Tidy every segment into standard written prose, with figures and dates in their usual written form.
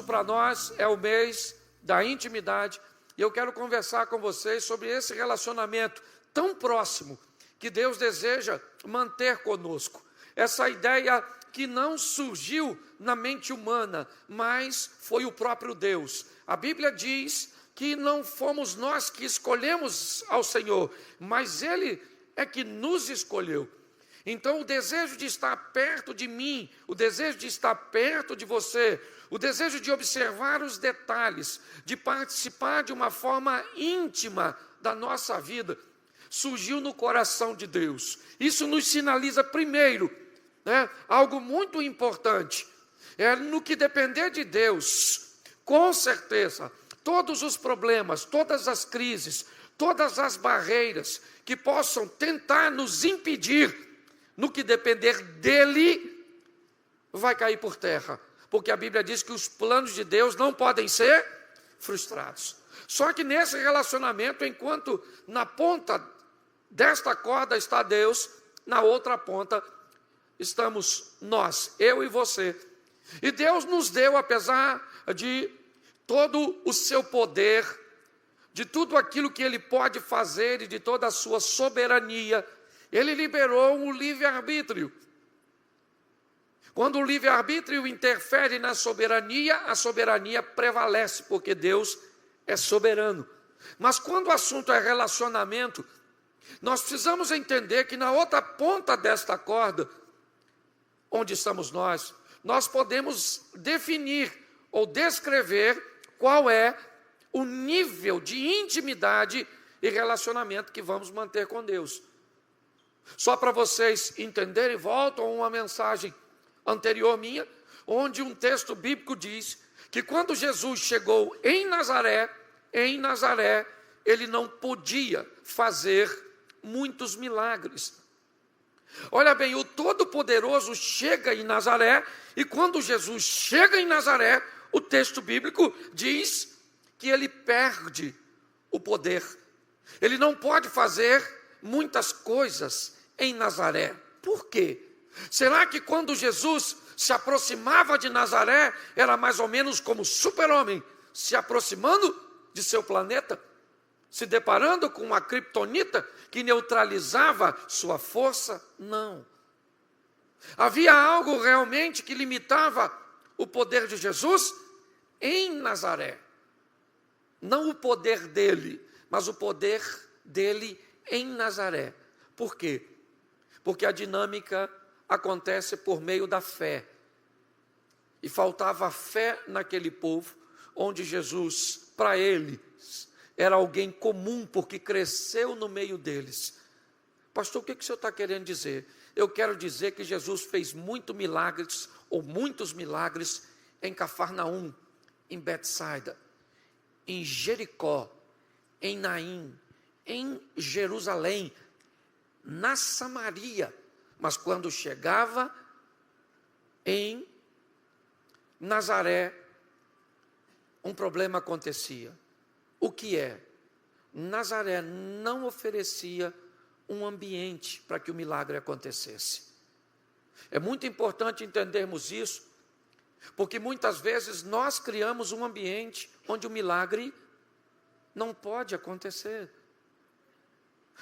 Para nós é o mês da intimidade e eu quero conversar com vocês sobre esse relacionamento tão próximo que Deus deseja manter conosco. Essa ideia que não surgiu na mente humana, mas foi o próprio Deus. A Bíblia diz que não fomos nós que escolhemos ao Senhor, mas Ele é que nos escolheu. Então o desejo de estar perto de mim, o desejo de estar perto de você, o desejo de observar os detalhes, de participar de uma forma íntima da nossa vida, surgiu no coração de Deus. Isso nos sinaliza primeiro, algo muito importante. No que depender de Deus, com certeza, todos os problemas, todas as crises, todas as barreiras que possam tentar nos impedir, no que depender dele, vai cair por terra. Porque a Bíblia diz que os planos de Deus não podem ser frustrados. Só que nesse relacionamento, enquanto na ponta desta corda está Deus, na outra ponta estamos nós, eu e você. E Deus nos deu, apesar de todo o seu poder, de tudo aquilo que Ele pode fazer e de toda a sua soberania, Ele liberou um livre-arbítrio. Quando o livre-arbítrio interfere na soberania, a soberania prevalece, porque Deus é soberano. Mas quando o assunto é relacionamento, nós precisamos entender que na outra ponta desta corda, onde estamos nós podemos definir ou descrever qual é o nível de intimidade e relacionamento que vamos manter com Deus. Só para vocês entenderem, volto a uma mensagem anterior minha, onde um texto bíblico diz que quando Jesus chegou em Nazaré, ele não podia fazer muitos milagres. Olha bem, o Todo-Poderoso chega em Nazaré, e quando Jesus chega em Nazaré, o texto bíblico diz que ele perde o poder. Ele não pode fazer muitas coisas em Nazaré. Por quê? Será que quando Jesus se aproximava de Nazaré, era mais ou menos como super-homem, se aproximando de seu planeta, se deparando com uma criptonita que neutralizava sua força? Não. Havia algo realmente que limitava o poder de Jesus em Nazaré. Não o poder dele, mas o poder dele em Nazaré. Por quê? Porque a dinâmica acontece por meio da fé. E faltava fé naquele povo, onde Jesus, para eles, era alguém comum, porque cresceu no meio deles. Pastor, o que o senhor está querendo dizer? Eu quero dizer que Jesus fez muitos milagres em Cafarnaum, em Betsaida, em Jericó, em Naim, em Jerusalém, na Samaria. Mas quando chegava em Nazaré, um problema acontecia. O que é? Nazaré não oferecia um ambiente para que o milagre acontecesse. É muito importante entendermos isso, porque muitas vezes nós criamos um ambiente onde o milagre não pode acontecer.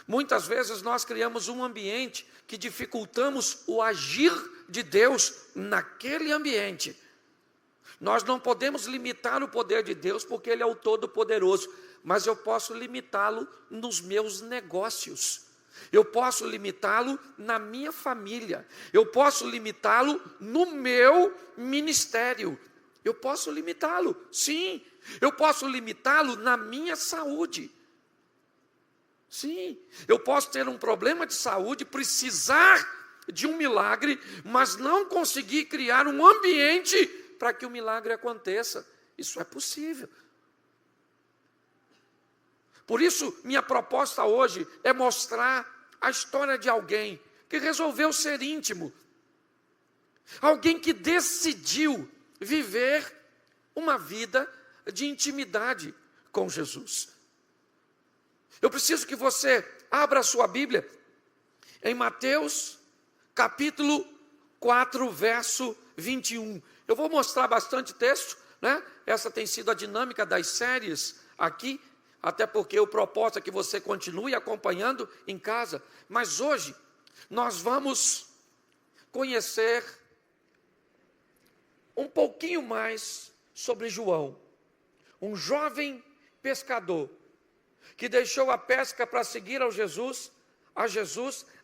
Muitas vezes nós criamos um ambiente que dificultamos o agir de Deus naquele ambiente. Nós não podemos limitar o poder de Deus porque Ele é o Todo-Poderoso, mas eu posso limitá-lo nos meus negócios. Eu posso limitá-lo na minha família. Eu posso limitá-lo no meu ministério. Eu posso limitá-lo, sim. Eu posso limitá-lo na minha saúde. Sim, eu posso ter um problema de saúde, precisar de um milagre, mas não conseguir criar um ambiente para que o milagre aconteça. Isso é possível. Por isso, minha proposta hoje é mostrar a história de alguém que resolveu ser íntimo. Alguém que decidiu viver uma vida de intimidade com Jesus. Eu preciso que você abra a sua Bíblia em Mateus, capítulo 4, verso 21. Eu vou mostrar bastante texto, né? Essa tem sido a dinâmica das séries aqui, até porque o propósito é que você continue acompanhando em casa. Mas hoje nós vamos conhecer um pouquinho mais sobre João, um jovem pescador que deixou a pesca para seguir a Jesus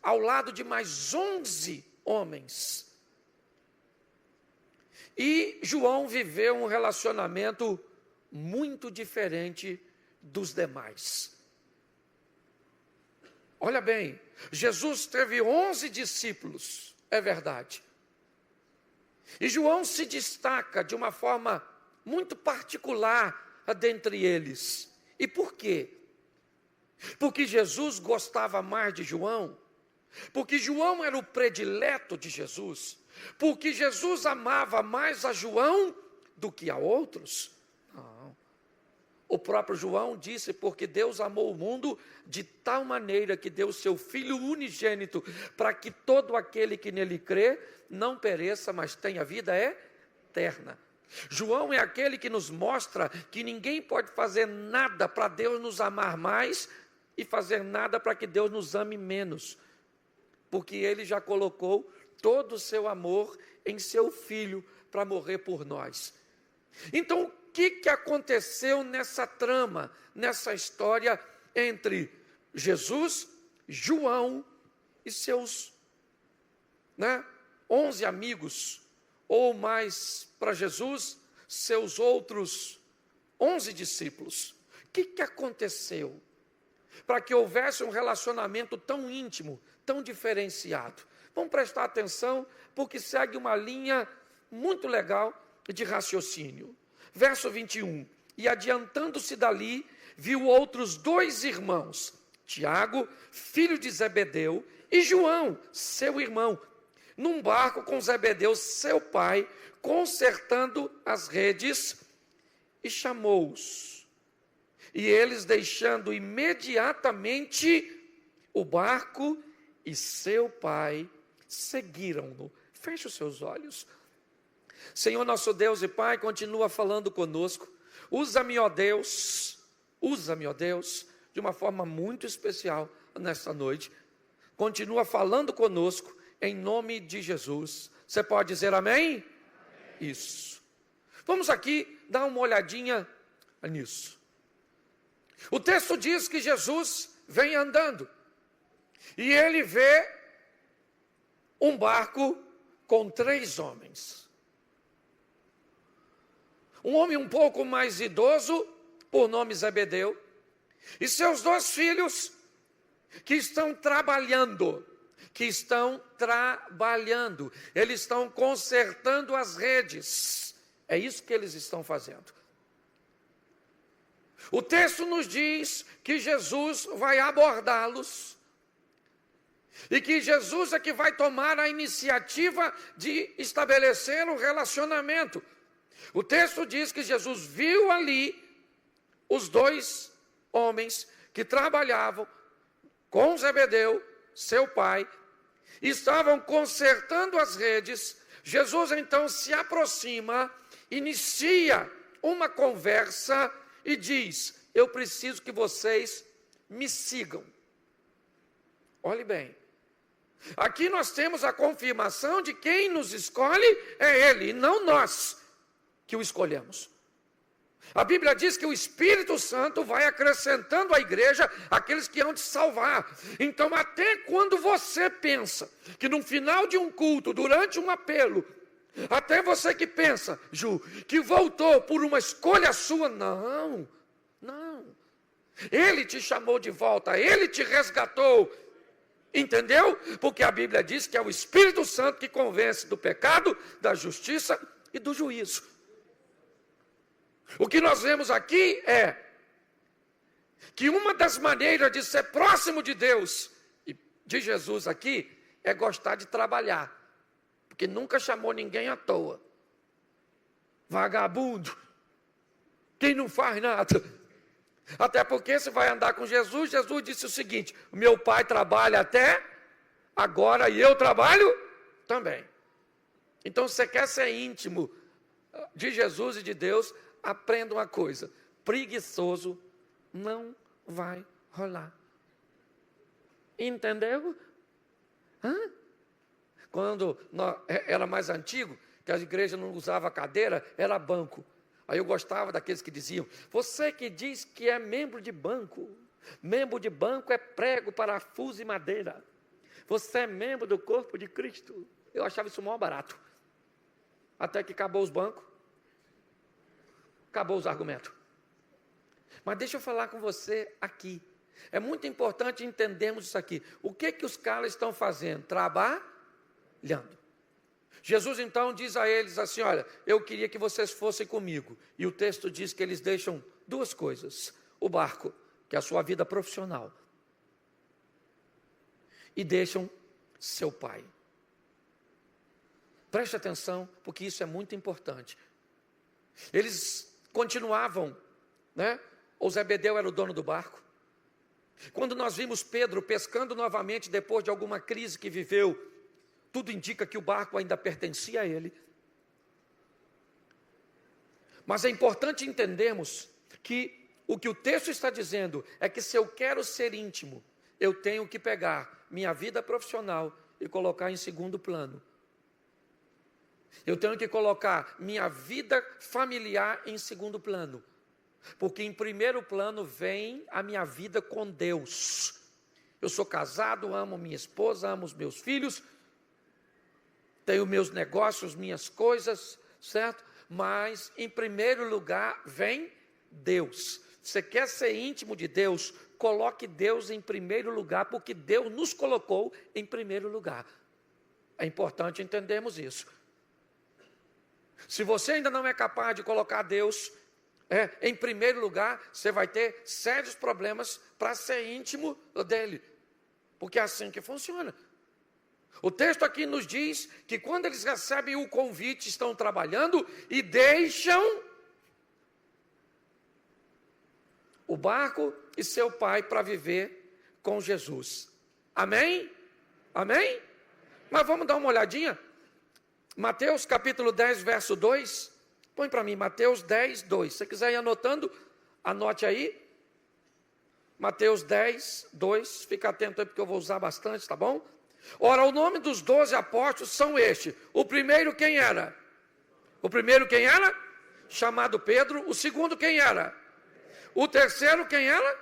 ao lado de mais 11 homens. E João viveu um relacionamento muito diferente dos demais. Olha bem, Jesus teve 11 discípulos, é verdade. E João se destaca de uma forma muito particular dentre eles. E por quê? Porque Jesus gostava mais de João, porque João era o predileto de Jesus, porque Jesus amava mais a João do que a outros. Não. O próprio João disse, porque Deus amou o mundo de tal maneira que deu o seu Filho unigênito, para que todo aquele que nele crê não pereça, mas tenha vida eterna. João é aquele que nos mostra que ninguém pode fazer nada para Deus nos amar mais e fazer nada para que Deus nos ame menos, porque ele já colocou todo o seu amor em seu Filho para morrer por nós. Então, o que aconteceu nessa trama, nessa história entre Jesus, João e seus 11 amigos, ou mais para Jesus, seus outros 11 discípulos? O que aconteceu para que houvesse um relacionamento tão íntimo, tão diferenciado? Vamos prestar atenção, porque segue uma linha muito legal de raciocínio. Verso 21, e adiantando-se dali, viu outros 2 irmãos, Tiago, filho de Zebedeu, e João, seu irmão, num barco com Zebedeu, seu pai, consertando as redes, e chamou-os. E eles, deixando imediatamente o barco e seu pai, seguiram-no. Feche os seus olhos. Senhor nosso Deus e Pai, continua falando conosco. Usa-me, ó Deus, de uma forma muito especial nesta noite. Continua falando conosco, em nome de Jesus. Você pode dizer amém? Amém. Isso. Vamos aqui dar uma olhadinha nisso. O texto diz que Jesus vem andando, e ele vê um barco com 3 homens. Um homem um pouco mais idoso, por nome Zebedeu, e seus 2 filhos, que estão trabalhando. Eles estão consertando as redes. É isso que eles estão fazendo. O texto nos diz que Jesus vai abordá-los, e que Jesus é que vai tomar a iniciativa de estabelecer um relacionamento. O texto diz que Jesus viu ali os 2 homens que trabalhavam com Zebedeu, seu pai, e estavam consertando as redes. Jesus então se aproxima, inicia uma conversa e diz: eu preciso que vocês me sigam. Olhe bem, aqui nós temos a confirmação de quem nos escolhe é Ele, e não nós que o escolhemos. A Bíblia diz que o Espírito Santo vai acrescentando à igreja aqueles que hão de salvar. Então, até quando você pensa que no final de um culto, durante um apelo, até você que pensa, Ju, que voltou por uma escolha sua, não. Ele te chamou de volta, Ele te resgatou. Entendeu? Porque a Bíblia diz que é o Espírito Santo que convence do pecado, da justiça e do juízo. O que nós vemos aqui é que uma das maneiras de ser próximo de Deus e de Jesus aqui é gostar de trabalhar, porque nunca chamou ninguém à toa. Vagabundo, quem não faz nada. Até porque você vai andar com Jesus, Jesus disse o seguinte: meu pai trabalha até agora e eu trabalho também. Então, você quer ser íntimo de Jesus e de Deus, aprenda uma coisa: preguiçoso não vai rolar. Entendeu? Quando era mais antigo, que a igreja não usava cadeira, era banco. Aí eu gostava daqueles que diziam: você que diz que é membro de banco é prego, parafuso e madeira. Você é membro do corpo de Cristo. Eu achava isso mó barato. Até que acabou os bancos, acabou os argumentos. Mas deixa eu falar com você aqui. É muito importante entendermos isso aqui. O que os caras estão fazendo? Trabalhando. Jesus então diz a eles assim: olha, eu queria que vocês fossem comigo. E o texto diz que eles deixam duas coisas: o barco, que é a sua vida profissional, e deixam seu pai. Preste atenção, porque isso é muito importante. Eles continuavam, né? O Zebedeu era o dono do barco. Quando nós vimos Pedro pescando novamente depois de alguma crise que viveu, tudo indica que o barco ainda pertencia a ele. Mas é importante entendermos que o que o texto está dizendo é que se eu quero ser íntimo, eu tenho que pegar minha vida profissional e colocar em segundo plano. Eu tenho que colocar minha vida familiar em segundo plano. Porque em primeiro plano vem a minha vida com Deus. Eu sou casado, amo minha esposa, amo os meus filhos, tenho meus negócios, minhas coisas, certo? Mas em primeiro lugar vem Deus. Você quer ser íntimo de Deus? Coloque Deus em primeiro lugar, porque Deus nos colocou em primeiro lugar. É importante entendermos isso. Se você ainda não é capaz de colocar Deus em primeiro lugar, você vai ter sérios problemas para ser íntimo dele, porque é assim que funciona. O texto aqui nos diz que quando eles recebem o convite, estão trabalhando e deixam o barco e seu pai para viver com Jesus. Amém? Amém? Mas vamos dar uma olhadinha? Mateus capítulo 10, verso 2. Põe para mim, Mateus 10, 2. Se você quiser ir anotando, anote aí. Mateus 10, 2. Fica atento aí porque eu vou usar bastante, tá bom? Ora, o nome dos 12 apóstolos são este. O primeiro quem era? O primeiro quem era? Chamado Pedro. O segundo quem era? O terceiro quem era?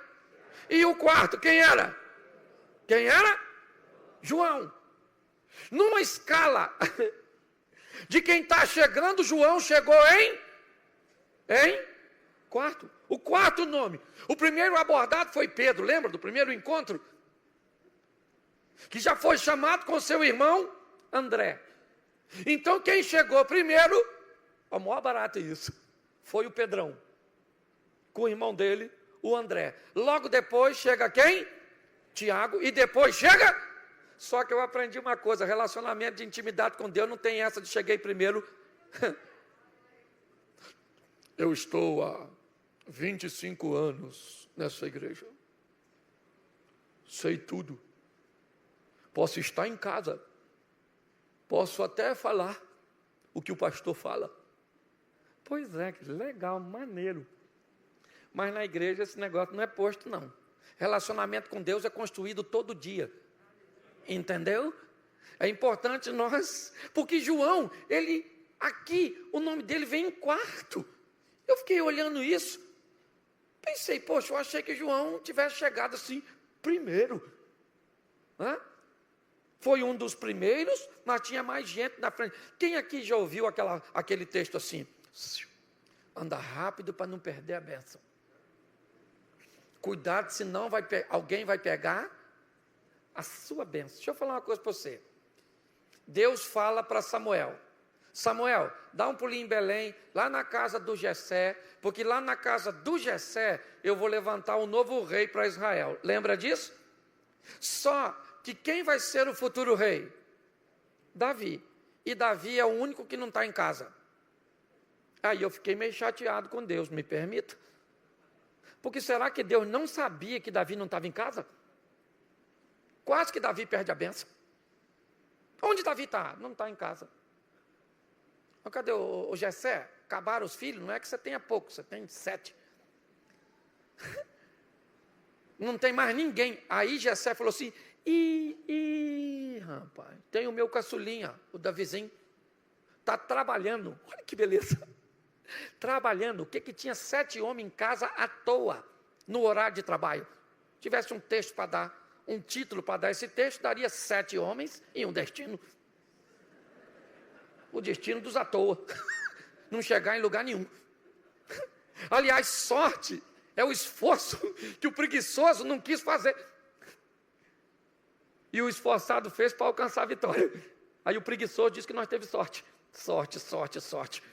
E o quarto quem era? Quem era? João. Numa escala de quem está chegando, João chegou em quarto. O quarto nome. O primeiro abordado foi Pedro, lembra do primeiro encontro? Que já foi chamado com seu irmão André. Então quem chegou primeiro, o maior barato isso, foi o Pedrão, com o irmão dele, o André. Logo depois chega quem? Tiago. E depois chega... Só que eu aprendi uma coisa: relacionamento de intimidade com Deus não tem essa de cheguei primeiro. Eu estou há 25 anos nessa igreja. Sei tudo. Posso estar em casa. Posso até falar o que o pastor fala. Pois é, que legal, maneiro. Mas na igreja esse negócio não é posto, não. Relacionamento com Deus é construído todo dia. Entendeu? É importante nós, porque João, ele, aqui, o nome dele vem em quarto. Eu fiquei olhando isso, pensei, poxa, eu achei que João tivesse chegado assim, primeiro. Foi um dos primeiros, mas tinha mais gente na frente. Quem aqui já ouviu aquele texto assim? Anda rápido para não perder a bênção. Cuidado, senão alguém vai pegar a sua bênção. Deixa eu falar uma coisa para você. Deus fala para Samuel: Samuel, dá um pulinho em Belém, lá na casa do Jessé, porque lá na casa do Jessé eu vou levantar um novo rei para Israel. Lembra disso? Só que quem vai ser o futuro rei? Davi. E Davi é o único que não está em casa. Aí eu fiquei meio chateado com Deus, me permita. Porque será que Deus não sabia que Davi não estava em casa? Quase que Davi perde a bênção. Onde Davi está? Não está em casa. Mas cadê o Jessé? acabaram os filhos, não é que você tenha pouco, você tem 7. Não tem mais ninguém. Aí Jessé falou assim, rapaz, tem o meu caçulinha, o Davizinho, está trabalhando, olha que beleza, trabalhando. O que tinha 7 homens em casa à toa, no horário de trabalho? Tivesse um texto para dar, um título para dar esse texto, daria 7 homens e um destino. O destino dos à toa, não chegar em lugar nenhum. Aliás, sorte é o esforço que o preguiçoso não quis fazer. E o esforçado fez para alcançar a vitória. Aí o preguiçoso disse que nós teve sorte. Sorte.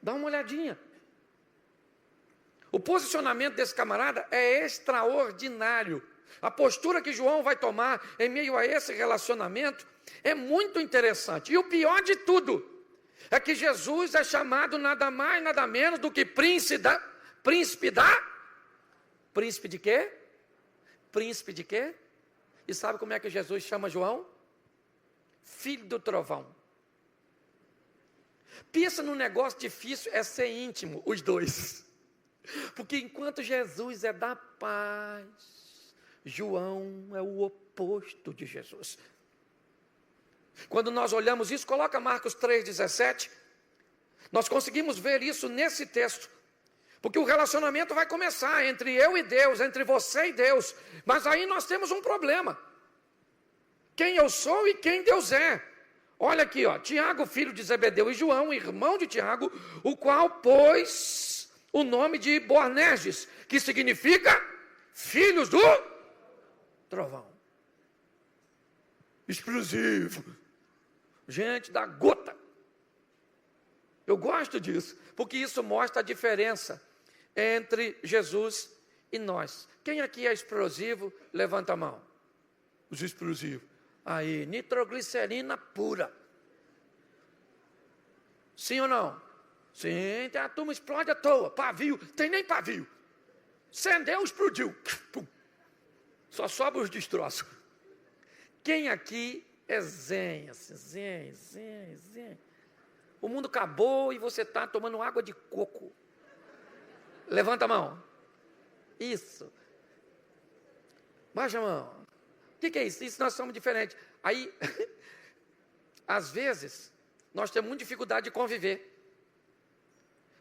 Dá uma olhadinha. O posicionamento desse camarada é extraordinário. A postura que João vai tomar em meio a esse relacionamento é muito interessante. E o pior de tudo é que Jesus é chamado nada mais, nada menos do que príncipe de quê? Príncipe de quê? E sabe como é que Jesus chama João? Filho do trovão. Pensa num negócio difícil, é ser íntimo, os dois. Porque enquanto Jesus é da paz, João é o oposto de Jesus. Quando nós olhamos isso, coloca Marcos 3,17, nós conseguimos ver isso nesse texto. Porque o relacionamento vai começar entre eu e Deus, entre você e Deus. Mas aí nós temos um problema. Quem eu sou e quem Deus é. Olha aqui, Tiago, filho de Zebedeu, e João, irmão de Tiago, o qual pôs o nome de Boanerges, que significa filhos do trovão. Explosivo. Gente da gota. Eu gosto disso, porque isso mostra a diferença entre Jesus e nós. Quem aqui é explosivo, levanta a mão. Os explosivos. Aí, nitroglicerina pura. Sim ou não? Sim, a turma explode à toa. Pavio, tem nem pavio. Acendeu, explodiu. Pum. Só sobra os destroços. Quem aqui é zen, assim, zen. O mundo acabou e você está tomando água de coco. Levanta a mão. Isso. Baixa a mão. O que é isso? Isso nós somos diferentes. Aí, às vezes, nós temos muita dificuldade de conviver.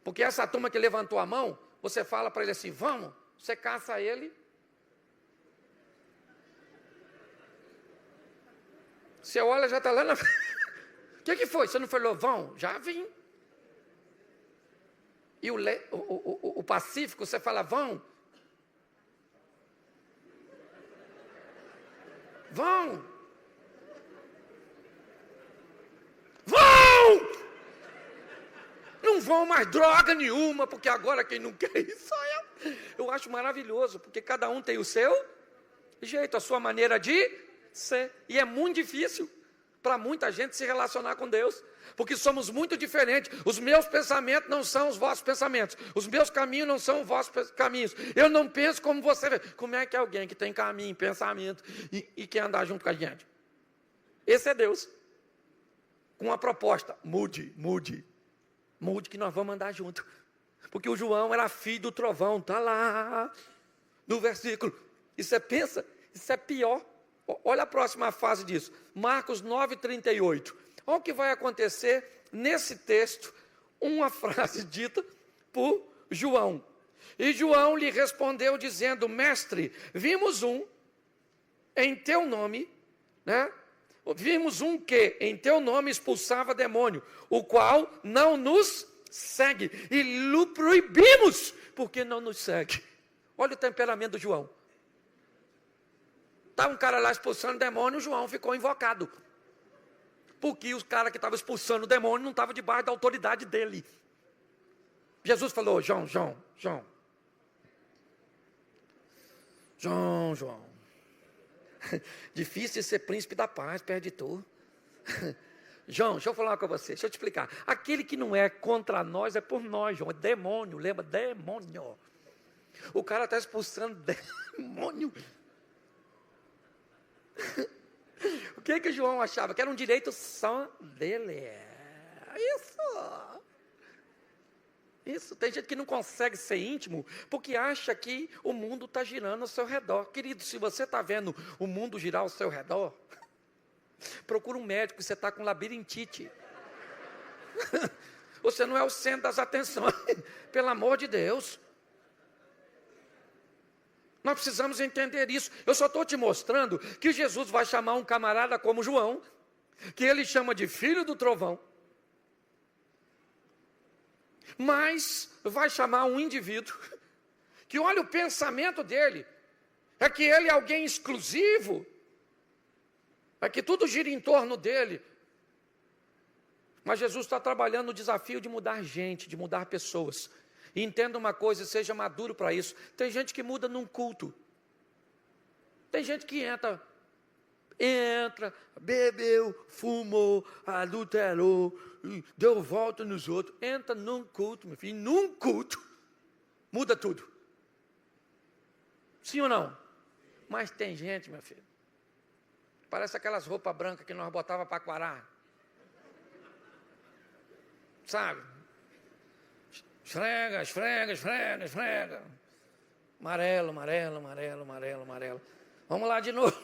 Porque essa turma que levantou a mão, você fala para ele assim, vamos, você caça ele. Você olha, já está lá na... O que foi? Você não falou, vão? Já vim. E o Pacífico, você fala, vão? Vão! Não vão mais droga nenhuma, porque agora quem não quer isso sou eu. Eu acho maravilhoso, porque cada um tem o seu jeito, a sua maneira de ser. E é muito difícil para muita gente se relacionar com Deus, porque somos muito diferentes. Os meus pensamentos não são os vossos pensamentos, os meus caminhos não são os vossos caminhos. Eu não penso como você vê. Como é que é alguém que tem caminho, pensamento e quer andar junto com a gente? Esse é Deus, com uma proposta: mude que nós vamos andar junto. Porque o João era filho do trovão, está lá no versículo. E você pensa, isso é pior. Olha a próxima fase disso, Marcos 9,38. Olha o que vai acontecer nesse texto, uma frase dita por João. E João lhe respondeu dizendo, mestre, vimos um em teu nome, né? Vimos um que em teu nome expulsava demônio, o qual não nos segue, e lhe proibimos, porque não nos segue. Olha o temperamento do João. Estava um cara lá expulsando demônio, o João ficou invocado. Porque os caras que estavam expulsando o demônio não estavam debaixo da autoridade dele. Jesus falou, João. Difícil ser príncipe da paz, perto de tu. João, deixa eu falar com você, deixa eu te explicar. Aquele que não é contra nós é por nós, João. É demônio, lembra? Demônio. O cara está expulsando demônio. O que João achava? Que era um direito só dele. Isso, tem gente que não consegue ser íntimo porque acha que o mundo está girando ao seu redor. Querido, se você está vendo o mundo girar ao seu redor, procura um médico, você está com labirintite. Você não é o centro das atenções, pelo amor de Deus. Nós precisamos entender isso. Eu só estou te mostrando que Jesus vai chamar um camarada como João, que ele chama de filho do trovão, mas vai chamar um indivíduo que, olha, o pensamento dele é que ele é alguém exclusivo, é que tudo gira em torno dele. Mas Jesus está trabalhando no desafio de mudar gente, de mudar pessoas. E entenda uma coisa, seja maduro para isso. Tem gente que muda num culto. Tem gente que entra, bebeu, fumou, adulterou, deu volta nos outros. Entra num culto, meu filho, num culto, muda tudo. Sim ou não? Mas tem gente, meu filho, parece aquelas roupas brancas que nós botava para quarar. Sabe? Esfrega, esfrega, esfrega, esfrega. Amarelo, amarelo, amarelo, amarelo, amarelo. Vamos lá de novo.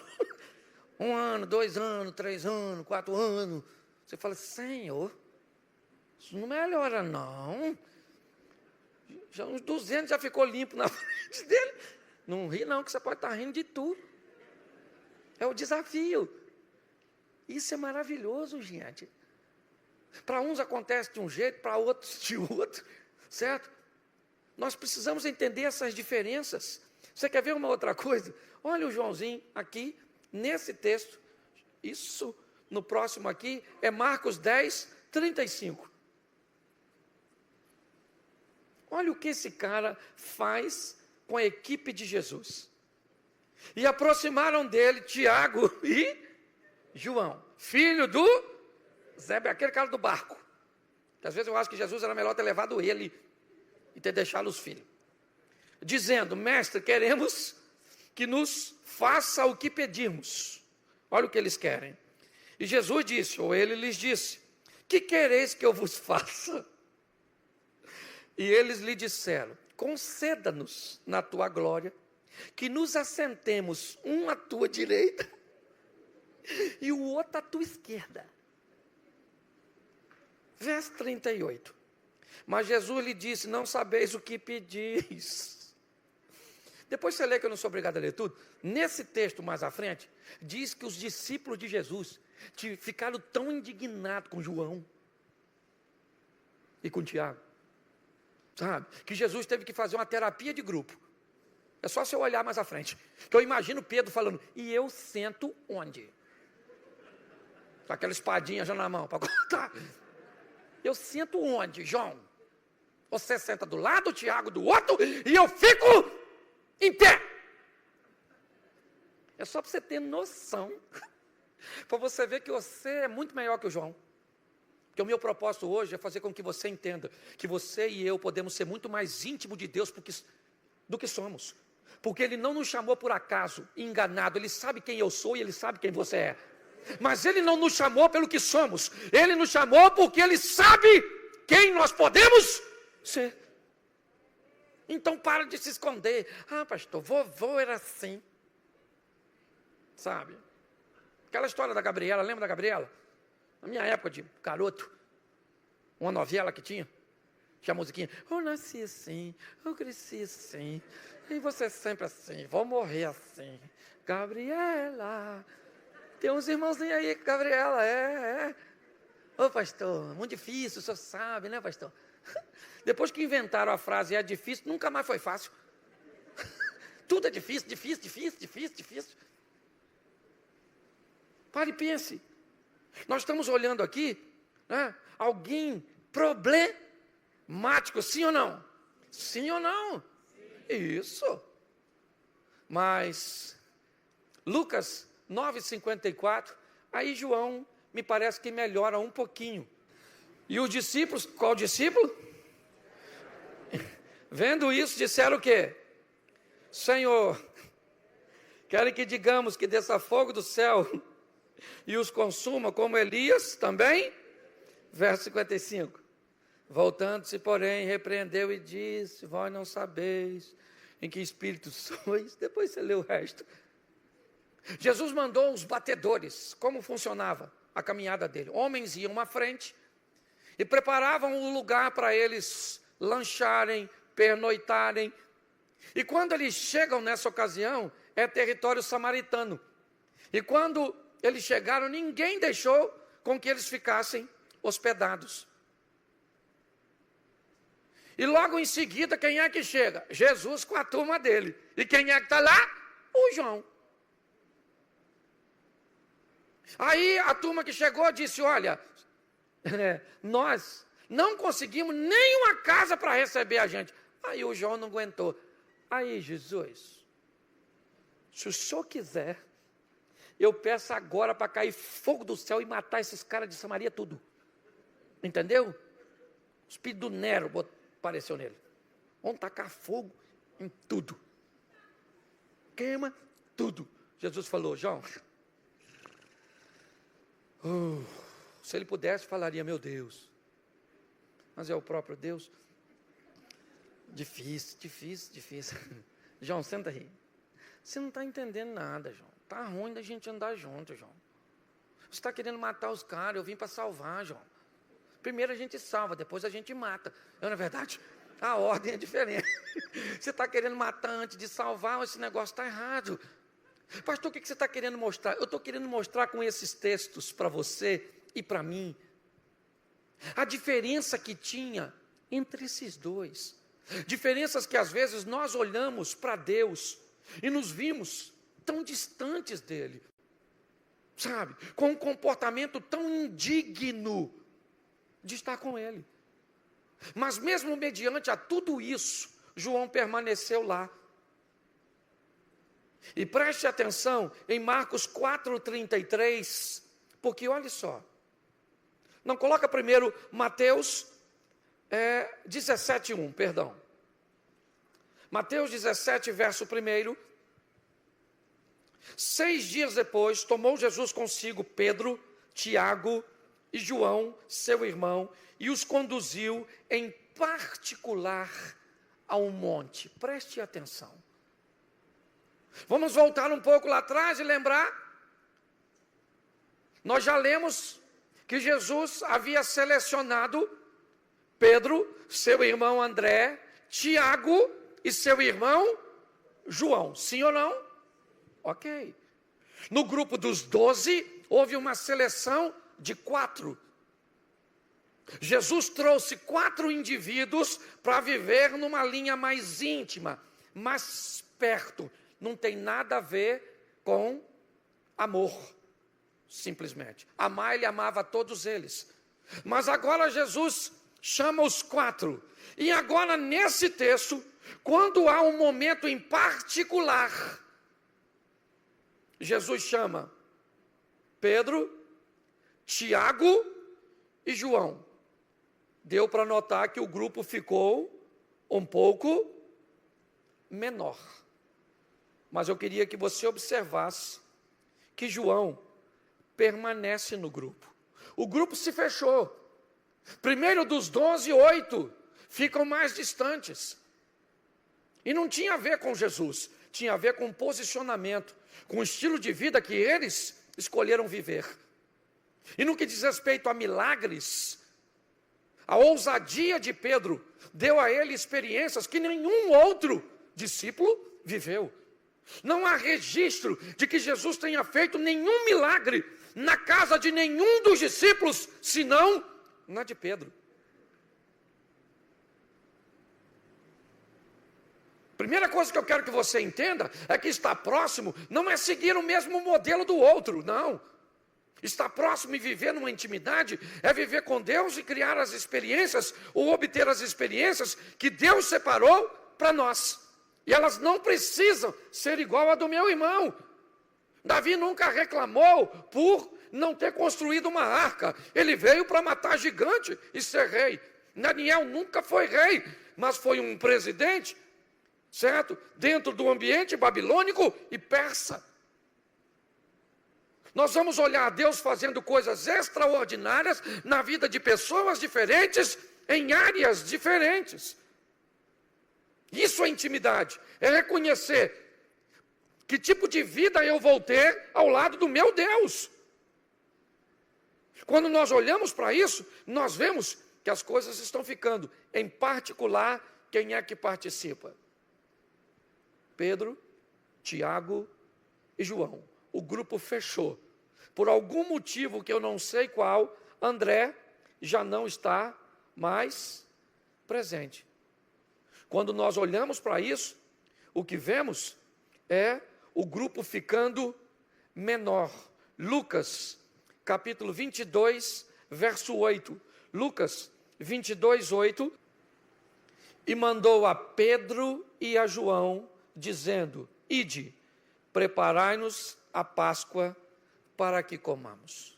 1 ano, 2 anos, 3 anos, 4 anos. Você fala, Senhor, isso não melhora não. Já uns 200 já ficou limpo na frente dele. Não ri não, que você pode estar rindo de tudo. É o desafio. Isso é maravilhoso, gente. Para uns acontece de um jeito, para outros de outro, certo? Nós precisamos entender essas diferenças. Você quer ver uma outra coisa? Olha o Joãozinho aqui, nesse texto. Isso, no próximo aqui, é Marcos 10, 35. Olha o que esse cara faz com a equipe de Jesus. E aproximaram dele Tiago e João, filho do Zebe, aquele cara do barco. Que às vezes eu acho que Jesus era melhor ter levado ele e ter deixado os filhos. Dizendo, mestre, queremos que nos faça o que pedimos. Olha o que eles querem. E Jesus disse, ou ele lhes disse, que quereis que eu vos faça? E eles lhe disseram, conceda-nos na tua glória, que nos assentemos um à tua direita e o outro à tua esquerda. Verso 38. Mas Jesus lhe disse, não sabeis o que pedis. Depois você lê, que eu não sou obrigado a ler tudo. Nesse texto mais à frente, diz que os discípulos de Jesus ficaram tão indignados com João e com Tiago, sabe? Que Jesus teve que fazer uma terapia de grupo. É só você olhar mais à frente. Que eu imagino Pedro falando, e eu sento onde? Com aquela espadinha já na mão para cortar. Eu sento onde, João? Você senta do lado, o Tiago do outro, e eu fico em pé. É só para você ter noção, para você ver que você é muito melhor que o João. Porque o meu propósito hoje é fazer com que você entenda que você e eu podemos ser muito mais íntimos de Deus do que somos. Porque Ele não nos chamou por acaso, enganado. Ele sabe quem eu sou e Ele sabe quem você é. Mas Ele não nos chamou pelo que somos. Ele nos chamou porque Ele sabe quem nós podemos ser. Então para de se esconder. Ah, pastor, vovô era assim. Sabe? Aquela história da Gabriela, lembra da Gabriela? Na minha época de garoto, uma novela que tinha a musiquinha, eu nasci assim, eu cresci assim, e você sempre assim, vou morrer assim. Gabriela, tem uns irmãozinhos aí, Gabriela, Ô pastor, muito difícil, o senhor sabe, né pastor? Depois que inventaram a frase, é difícil, nunca mais foi fácil. Tudo é difícil, difícil, difícil, difícil, difícil. Pare e pense. Nós estamos olhando aqui, né, alguém problemático, sim ou não? Sim ou não? Sim. Isso. Mas, Lucas 9,54, aí João me parece que melhora um pouquinho. E os discípulos, qual discípulo? Vendo isso, disseram o quê? Senhor, querem que digamos que desça fogo do céu e os consuma como Elias também Verso 55. Voltando-se, porém, repreendeu e disse: vós não sabeis em que espírito sois. Depois você lê o resto. Jesus mandou os batedores. Como funcionava a caminhada dele? Homens iam à frente e preparavam o lugar para eles lancharem, pernoitarem. E quando eles chegam nessa ocasião, é território samaritano. E quando eles chegaram, ninguém deixou com que eles ficassem hospedados. E logo em seguida, quem é que chega? Jesus com a turma dele. E quem é que está lá? O João. Aí a turma que chegou disse: olha, nós não conseguimos nenhuma casa para receber a gente. Aí o João não aguentou. Aí, Jesus, se o senhor quiser, eu peço agora para cair fogo do céu e matar esses caras de Samaria tudo. Entendeu? O espírito do Nero apareceu nele. Vamos tacar fogo em tudo. Queima tudo. Jesus falou: João, se ele pudesse, falaria: meu Deus. Mas é o próprio Deus. Difícil. João, senta aí. Você não está entendendo nada, João. Está ruim da gente andar junto, João. Você está querendo matar os caras, eu vim para salvar, João. Primeiro a gente salva, depois a gente mata. Não é verdade? A ordem é diferente. Você está querendo matar antes de salvar, esse negócio está errado. Pastor, o que você está querendo mostrar? Eu estou querendo mostrar com esses textos para você e para mim a diferença que tinha entre esses dois. Diferenças que às vezes nós olhamos para Deus e nos vimos tão distantes dele, sabe? Com um comportamento tão indigno de estar com ele. Mas mesmo mediante a tudo isso, João permaneceu lá. E preste atenção em Marcos 4,33, porque olha só. Não, coloca primeiro Mateus 17:1, perdão. Mateus 17, verso 1. 6 dias depois, tomou Jesus consigo Pedro, Tiago e João, seu irmão, e os conduziu em particular a um monte. Preste atenção. Vamos voltar um pouco lá atrás e lembrar. Nós já lemos que Jesus havia selecionado Pedro, seu irmão André, Tiago e seu irmão João. Sim ou não? Ok. No grupo dos 12, houve uma seleção de 4. Jesus trouxe 4 indivíduos para viver numa linha mais íntima, mais perto. Não tem nada a ver com amor, simplesmente. Amar, ele amava a todos eles. Mas agora Jesus chama os 4. E agora nesse texto, quando há um momento em particular, Jesus chama Pedro, Tiago e João. Deu para notar que o grupo ficou um pouco menor. Mas eu queria que você observasse que João permanece no grupo. O grupo se fechou. Primeiro dos 12, 8 ficam mais distantes. E não tinha a ver com Jesus, tinha a ver com o posicionamento, com o estilo de vida que eles escolheram viver. E no que diz respeito a milagres, a ousadia de Pedro deu a ele experiências que nenhum outro discípulo viveu. Não há registro de que Jesus tenha feito nenhum milagre na casa de nenhum dos discípulos, senão na de Pedro. Primeira coisa que eu quero que você entenda é que estar próximo não é seguir o mesmo modelo do outro, não. Estar próximo e viver numa intimidade é viver com Deus e criar as experiências, ou obter as experiências que Deus separou para nós. E elas não precisam ser igual a do meu irmão. Davi nunca reclamou por não ter construído uma arca. Ele veio para matar gigante e ser rei. Daniel nunca foi rei, mas foi um presidente, certo? Dentro do ambiente babilônico e persa. Nós vamos olhar Deus fazendo coisas extraordinárias na vida de pessoas diferentes, em áreas diferentes. Isso é intimidade, é reconhecer que tipo de vida eu vou ter ao lado do meu Deus. Quando nós olhamos para isso, nós vemos que as coisas estão ficando, em particular, quem é que participa? Pedro, Tiago e João. O grupo fechou. Por algum motivo que eu não sei qual, André já não está mais presente. Quando nós olhamos para isso, o que vemos é o grupo ficando menor. Lucas, capítulo 22, verso 8. Lucas 22, 8. E mandou a Pedro e a João, dizendo: ide, preparai-nos a Páscoa para que comamos.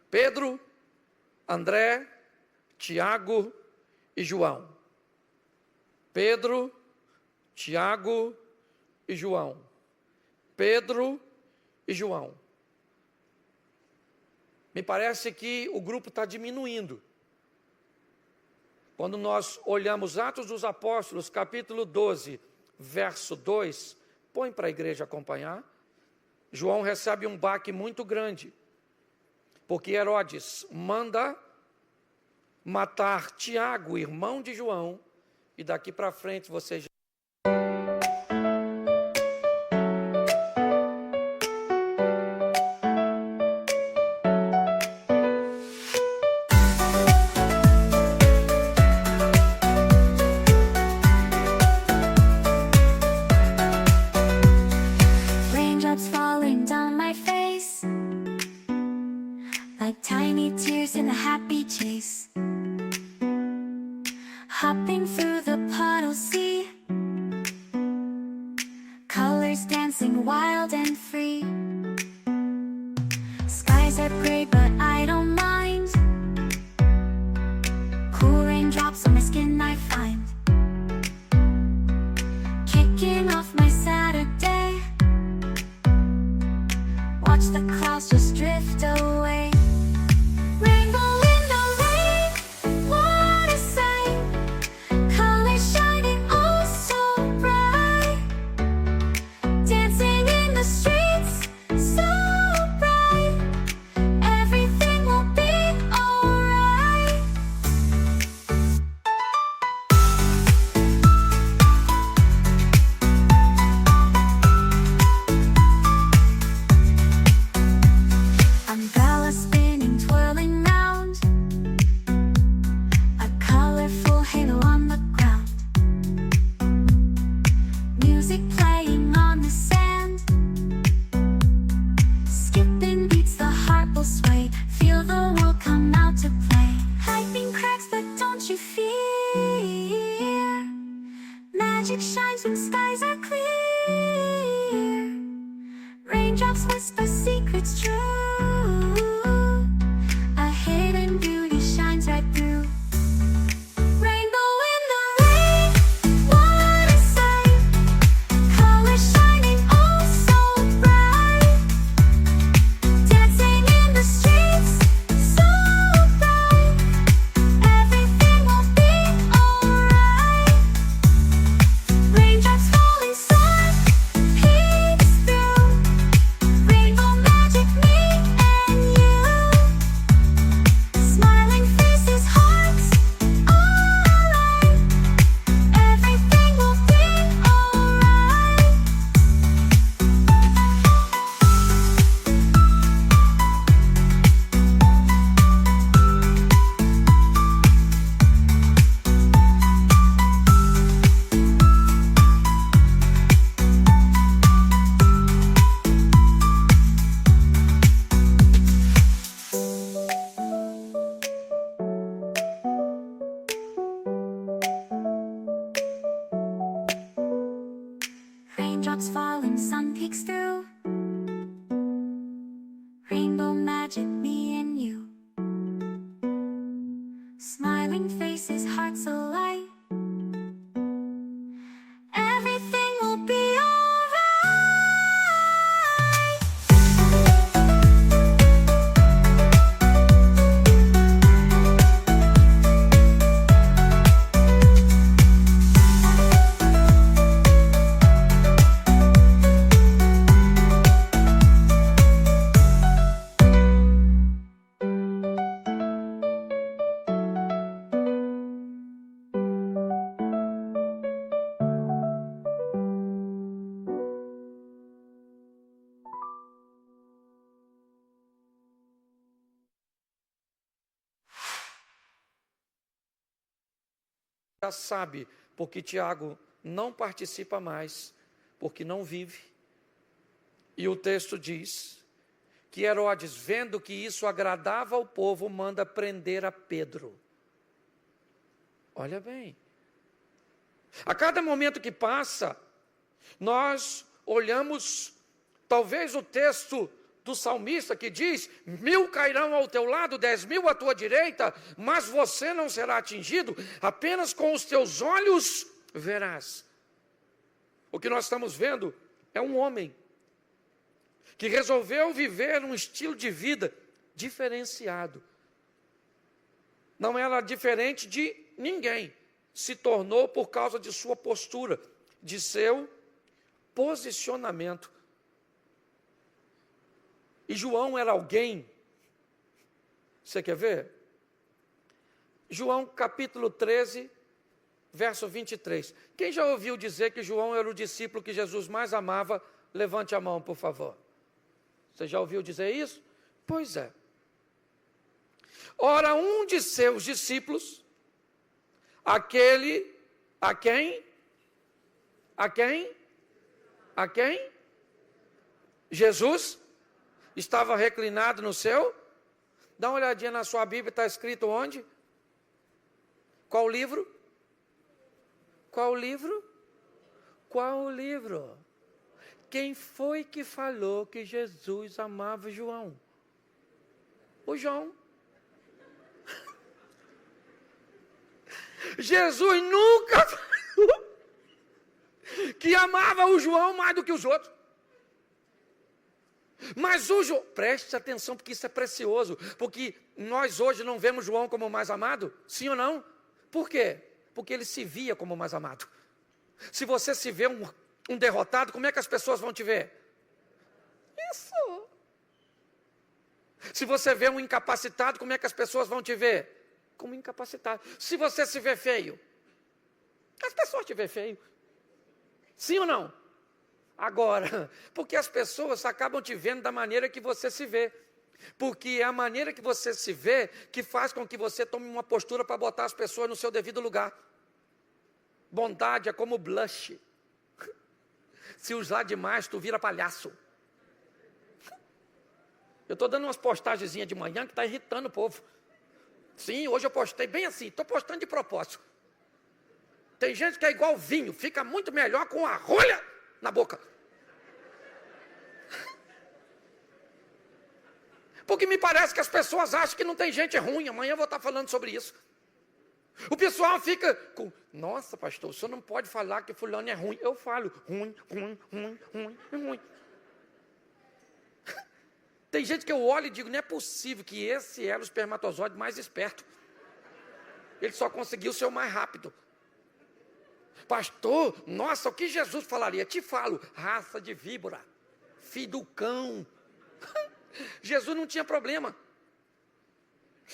Pedro, André, Tiago e João. Pedro, Tiago e João. Pedro e João. Me parece que o grupo está diminuindo. Quando nós olhamos Atos dos Apóstolos, capítulo 12, verso 2, põe para a igreja acompanhar. João recebe um baque muito grande, porque Herodes manda matar Tiago, irmão de João, e daqui para frente você já... Raindrops falling down my face, like tiny tears in a happy chase. Hopping through the puddles, see colors dancing wild and free. Skies are gray, but I don't mind. Cool raindrops on my skin I find. Kicking off my Saturday, watch the clouds just drift away. Rainbow in the rain, what a sight. Colors shining oh so bright. Dancing in the streets, so bright. Everything will be alright. Umbrella spinning, twirling round. A colorful halo on the ground. Music playing on the sand. Skipping beats, the heart will sway. Feel the world come out to play. Lightning cracks, but don't you fear. Magic shines when skies are clear. Raindrops whisper secrets true. A hidden beauty shines right through. Rainbow in the rain, what a sight. Colors shining oh so bright. Dancing in the streets, so bright. Everything will be alright. Raindrops falling soft, peeks through. Rainbow magic, me and you. Smiling faces, hearts, alright. Everything will be alright. Raindrops falling, sun peeks through. Rainbow magic, me and you. Smiling faces, hearts alight. Everything will be alright. já sabe, porque Tiago não participa mais, porque não vive. E o texto diz que Herodes, vendo que isso agradava ao povo, manda prender a Pedro. Olha bem, a cada momento que passa, nós olhamos, talvez o texto do salmista que diz: 1000 cairão ao teu lado, 10.000 à tua direita, mas você não será atingido, apenas com os teus olhos verás. O que nós estamos vendo é um homem que resolveu viver um estilo de vida diferenciado. Não era diferente de ninguém. Se tornou por causa de sua postura, de seu posicionamento. E João era alguém, você quer ver? João capítulo 13, verso 23. Quem já ouviu dizer que João era o discípulo que Jesus mais amava? Levante a mão, por favor. Você já ouviu dizer isso? Pois é. Ora, um de seus discípulos, aquele, a quem? Jesus estava reclinado no seu. Dá uma olhadinha na sua Bíblia, está escrito onde? Qual livro? Qual livro? Qual livro? Quem foi que falou que Jesus amava João? O João. Jesus nunca falou que amava o João mais do que os outros. Mas o João, preste atenção, porque isso é precioso, porque nós hoje não vemos João como o mais amado, sim ou não? Por quê? Porque ele se via como o mais amado. Se você se vê um derrotado, como é que as pessoas vão te ver? Isso. Se você vê um incapacitado, como é que as pessoas vão te ver? Como incapacitado. Se você se vê feio, as pessoas te vê feio. Sim ou não? Agora, porque as pessoas acabam te vendo da maneira que você se vê. Porque é a maneira que você se vê que faz com que você tome uma postura para botar as pessoas no seu devido lugar. Bondade é como blush. Se usar demais, tu vira palhaço. Eu estou dando umas postagenzinhas de manhã que está irritando o povo. Sim, hoje eu postei bem assim, estou postando de propósito. Tem gente que é igual vinho, fica muito melhor com a rolha na boca. Porque me parece que as pessoas acham que não tem gente ruim. Amanhã eu vou estar falando sobre isso. O pessoal fica com: nossa, pastor, o senhor não pode falar que fulano é ruim. Eu falo: ruim. Tem gente que eu olho e digo: não é possível que esse era o espermatozoide mais esperto. Ele só conseguiu ser o mais rápido. Pastor, nossa, o que Jesus falaria? Te falo: raça de víbora, filho do cão. Jesus não tinha problema.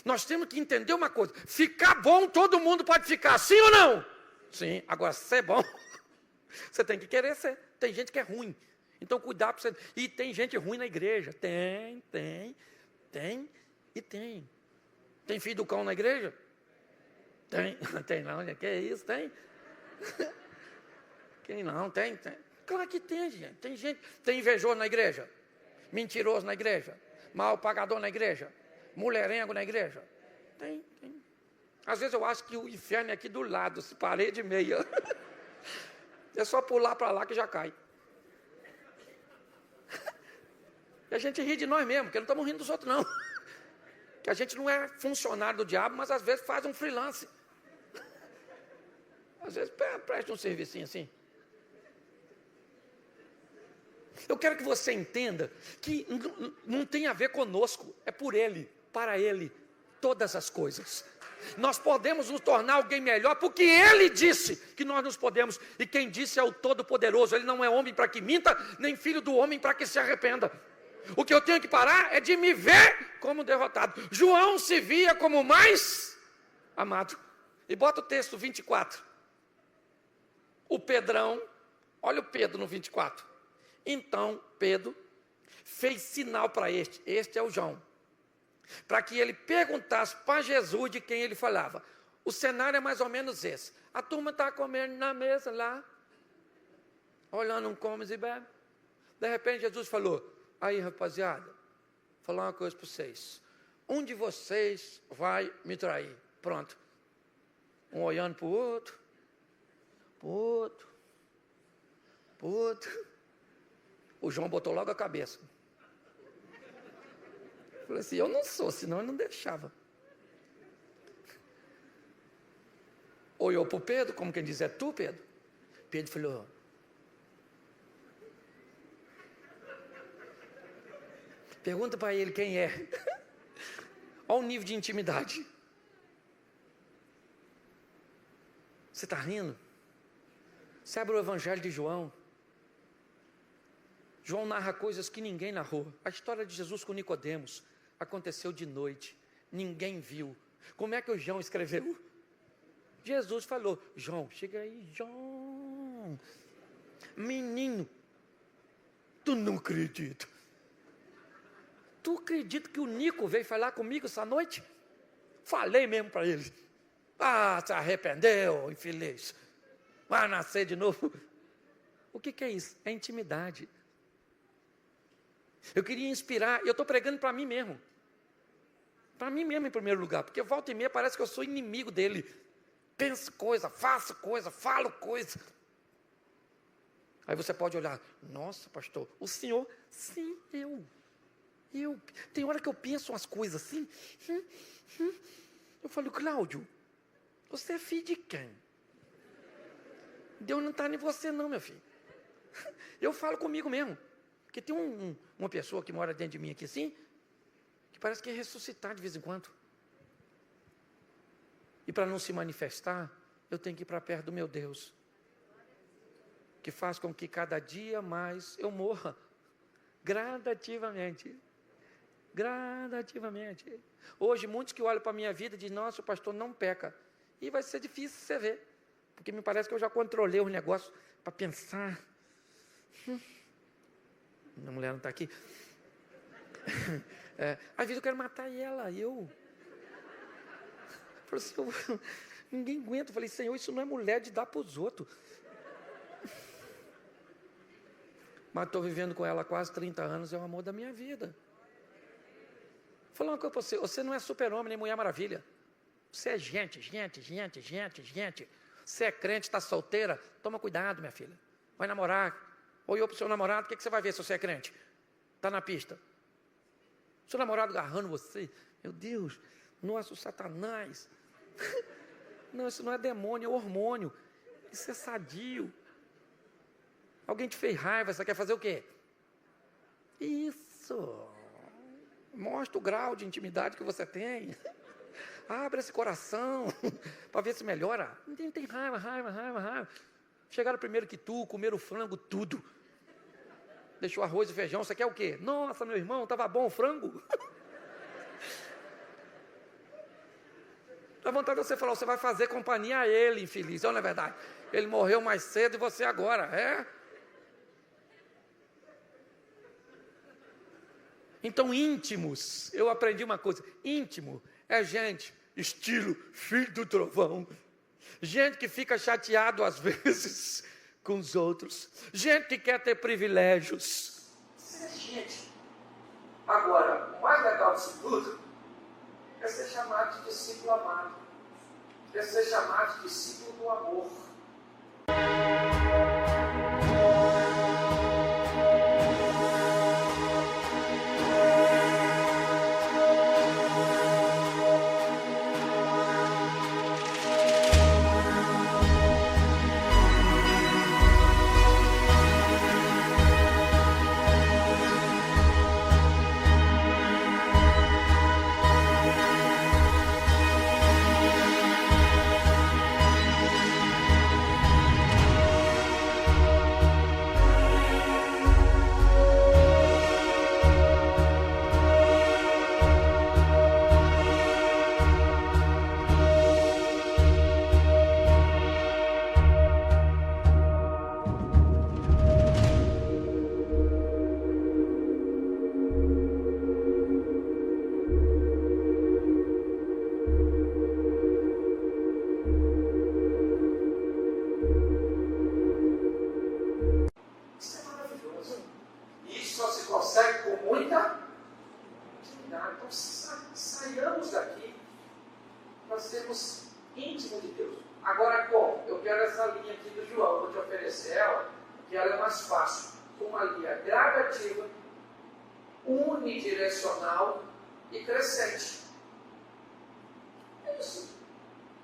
Nós temos que entender uma coisa: ficar bom todo mundo pode ficar, sim ou não? Sim, agora ser bom, você tem que querer ser. Tem gente que é ruim, então cuidar para você. E tem gente ruim na igreja. Tem. Tem filho do cão na igreja? Tem não, que é isso, tem? Quem não, tem. Claro que tem, gente. Tem invejoso na igreja, mentiroso na igreja, mal pagador na igreja, mulherengo na igreja. Tem. Às vezes eu acho que o inferno é aqui do lado, se parede e meia. É só pular para lá que já cai. E a gente ri de nós mesmos, porque não estamos rindo dos outros, não. Que a gente não é funcionário do diabo, mas às vezes faz um freelance. Às vezes presta um servicinho assim. Eu quero que você entenda que não tem a ver conosco, é por Ele, para Ele, todas as coisas. Nós podemos nos tornar alguém melhor, porque Ele disse que nós nos podemos. E quem disse é o Todo-Poderoso. Ele não é homem para que minta, nem filho do homem para que se arrependa. O que eu tenho que parar é de me ver como derrotado. João se via como o mais amado. E bota o texto 24. O Pedrão, olha o Pedro no 24. Então Pedro fez sinal para este é o João, para que ele perguntasse para Jesus de quem ele falava. O cenário é mais ou menos esse. A turma está comendo na mesa lá, olhando um comes e bebe. De repente Jesus falou, aí rapaziada, vou falar uma coisa para vocês. Um de vocês vai me trair. Pronto. Um olhando para o outro, para o outro, para o outro. O João botou logo a cabeça. Falei assim, eu não sou, senão ele não deixava. Olhou para o Pedro, como quem diz, é tu, Pedro? Pedro falou, pergunta para ele quem é. Olha o nível de intimidade. Você está rindo? Você abre o Evangelho de João. João narra coisas que ninguém narrou. A história de Jesus com Nicodemos aconteceu de noite. Ninguém viu. Como é que o João escreveu? Jesus falou, João, chega aí, João. Menino, tu não acredita. Tu acredita que o Nico veio falar comigo essa noite? Falei mesmo para ele. Ah, se arrependeu, infeliz. Vai nascer de novo. O que é isso? É intimidade. Eu queria inspirar, eu estou pregando para mim mesmo. Para mim mesmo em primeiro lugar, porque volta e meia parece que eu sou inimigo dele. Penso coisa, faço coisa, falo coisa. Aí você pode olhar, nossa pastor, o senhor, sim, eu. Tem hora que eu penso umas coisas assim. Eu falo, Cláudio, você é filho de quem? Deus não está em você não, meu filho. Eu falo comigo mesmo. Porque tem uma pessoa que mora dentro de mim aqui assim, que parece que é ressuscitar de vez em quando. E para não se manifestar, eu tenho que ir para perto do meu Deus. Que faz com que cada dia mais eu morra. Gradativamente. Gradativamente. Hoje, muitos que olham para a minha vida dizem, nossa, o pastor não peca. E vai ser difícil você ver. Porque me parece que eu já controlei os negócios para pensar. Minha mulher não está aqui. Às vezes eu quero matar ela, eu. Falei assim, ninguém aguenta. Eu falei, Senhor, isso não é mulher de dar para os outros. Mas estou vivendo com ela há quase 30 anos, é o amor da minha vida. Vou falar uma coisa para você, você não é super-homem nem Mulher Maravilha. Você é gente. Você é crente, está solteira, toma cuidado, minha filha. Vai namorar, olhou para o seu namorado, o que você vai ver se você é crente? Está na pista. Seu namorado agarrando você, meu Deus, nossa, o Satanás. Não, isso não é demônio, é hormônio. Isso é sadio. Alguém te fez raiva, você quer fazer o quê? Isso. Mostra o grau de intimidade que você tem. Abre esse coração para ver se melhora. Não tem raiva. Chegaram primeiro que tu, comeram o frango, tudo. Deixou arroz e feijão, você quer o quê? Nossa, meu irmão, estava bom o frango. Dá vontade de você falar, você vai fazer companhia a ele, infeliz. Não é verdade? Ele morreu mais cedo e você agora, é? Então, íntimos, eu aprendi uma coisa, íntimo é gente, estilo filho do trovão, gente que fica chateado às vezes com os outros, gente que quer ter privilégios. Isso é gente. Agora, o mais legal disso tudo é ser chamado de discípulo amado, é ser chamado de discípulo do amor. pega essa linha aqui do João, vou te oferecer ela, que ela é mais fácil. Uma linha gradativa, unidirecional e crescente. É isso.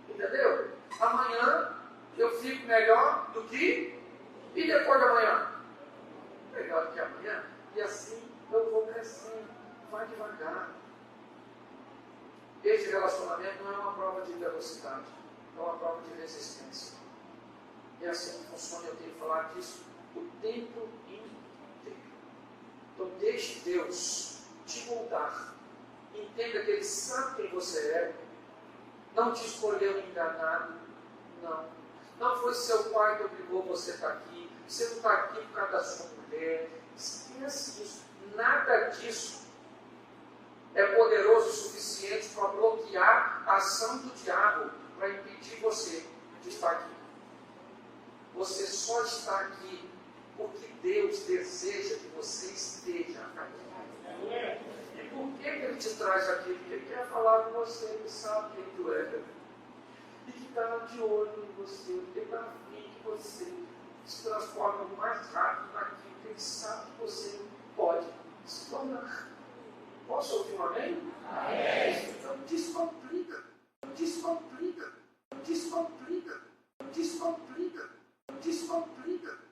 Entendeu? Amanhã eu fico melhor do que e depois de amanhã. Melhor do que amanhã. E assim eu vou crescendo. Vai devagar. Esse relacionamento não é uma prova de velocidade, é uma prova de resistência. E assim que funciona, eu tenho que falar disso o tempo inteiro. Então deixe Deus te moldar. Entenda que Ele sabe quem você é. Não te escolheu enganado. Não. Não foi seu pai que obrigou você a estar aqui. Você não está aqui por causa da sua mulher. Esquece disso. Nada disso é poderoso o suficiente para bloquear a ação do diabo, para impedir você de estar aqui. Você só está aqui porque Deus deseja que você esteja aqui. E por que Ele te traz aqui? Porque Ele quer falar com você, Ele sabe quem tu é. E que está de olho em você, porque Ele está afim que você se transforme o mais rápido naquilo que Ele sabe que você pode se tornar. Posso ouvir um amém? Amém. Então descomplica, descomplica, descomplica, descomplica, descomplica.